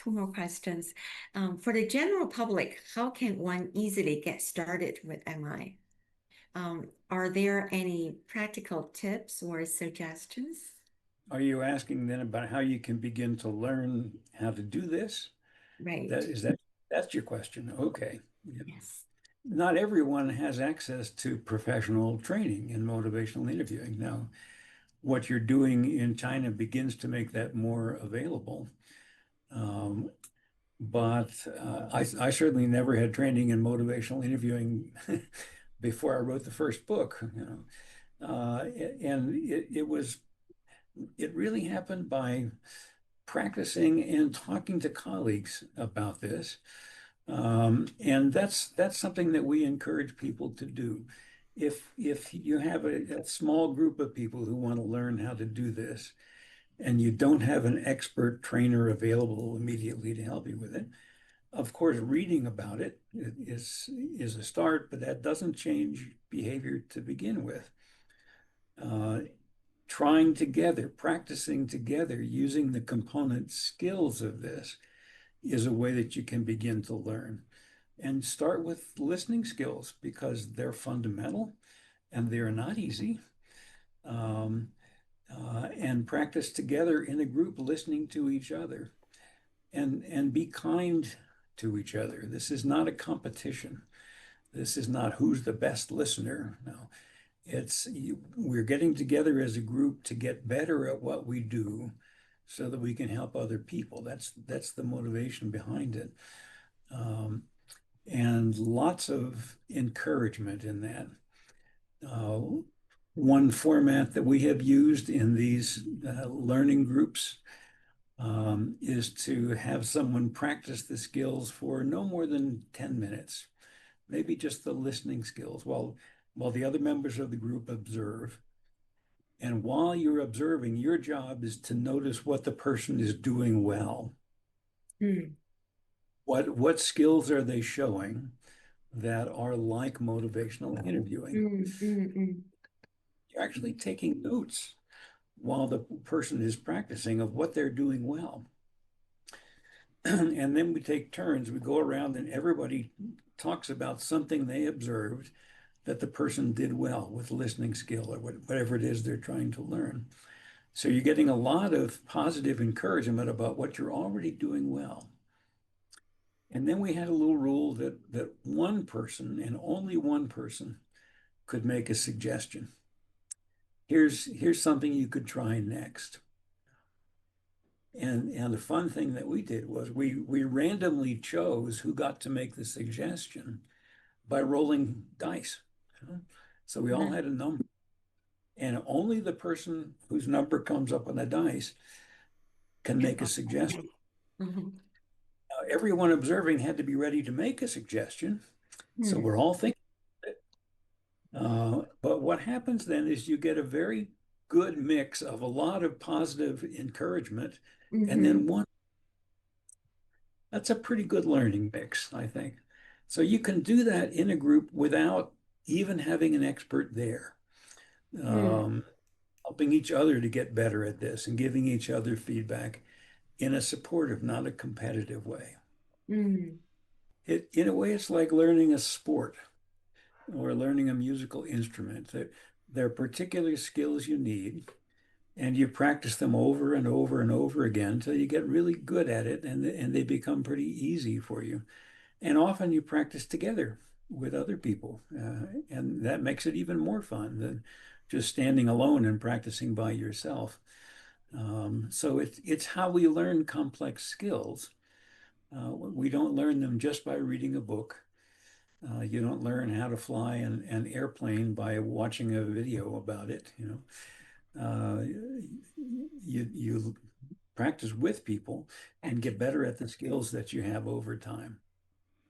two more questions. For the general public, how can one easily get started with MI? Are there any practical tips or suggestions? Are you asking then about how you can begin to learn how to do this? Right. That's your question. Okay. Yeah. Yes. Not everyone has access to professional training in motivational interviewing. Now, what you're doing in China begins to make that more available. Um, but I certainly never had training in motivational interviewing before I wrote the first book, and it really happened by practicing and talking to colleagues about this. And that's something that we encourage people to do. If you have a small group of people who want to learn how to do this, and you don't have an expert trainer available immediately to help you with it, of course, reading about it is a start, but that doesn't change behavior to begin with. Uh, Trying together, practicing together, using the component skills of this is a way that you can begin to learn. And start with listening skills because they're fundamental and they're not easy. Um, and practice together in a group, listening to each other and be kind to each other. This is not a competition. This is not who's the best listener. No, we're getting together as a group to get better at what we do so that we can help other people. That's the motivation behind it. Um, and lots of encouragement in that. Uh, One format that we have used in these learning groups is to have someone practice the skills for no more than 10 minutes, maybe just the listening skills while the other members of the group observe. And while you're observing, your job is to notice what the person is doing well. Mm, What skills are they showing that are like motivational interviewing? mm. You're actually taking notes while the person is practicing of what they're doing well. And then we take turns. We go around and everybody talks about something they observed that the person did well with listening skill or whatever it is they're trying to learn. So you're getting a lot of positive encouragement about what you're already doing well. And then we had a little rule that one person and only one person could make a suggestion. Here's something you could try next. And the fun thing that we did was we randomly chose who got to make the suggestion by rolling dice. So we all had a number, and only the person whose number comes up on the dice can make a suggestion. Mhm. Now, everyone observing had to be ready to make a suggestion, so Mm, we're all thinking it. But what happens then is you get a very good mix of a lot of positive encouragement and then mhm, one. That's a pretty good learning mix, I think. So you can do that in a group without even having an expert there, mm, um, helping each other to get better at this and giving each other feedback in a supportive, not a competitive way. mm, In a way, it's like learning a sport or learning a musical instrument. There are particular skills you need, and you practice them over and over and over again until you get really good at it and they become pretty easy for you. And often you practice together with other people, and that makes it even more fun than just standing alone and practicing by yourself. So it's how we learn complex skills. We don't learn them just by reading a book. You don't learn how to fly an airplane by watching a video about it. You practice with people and get better at the skills that you have over time.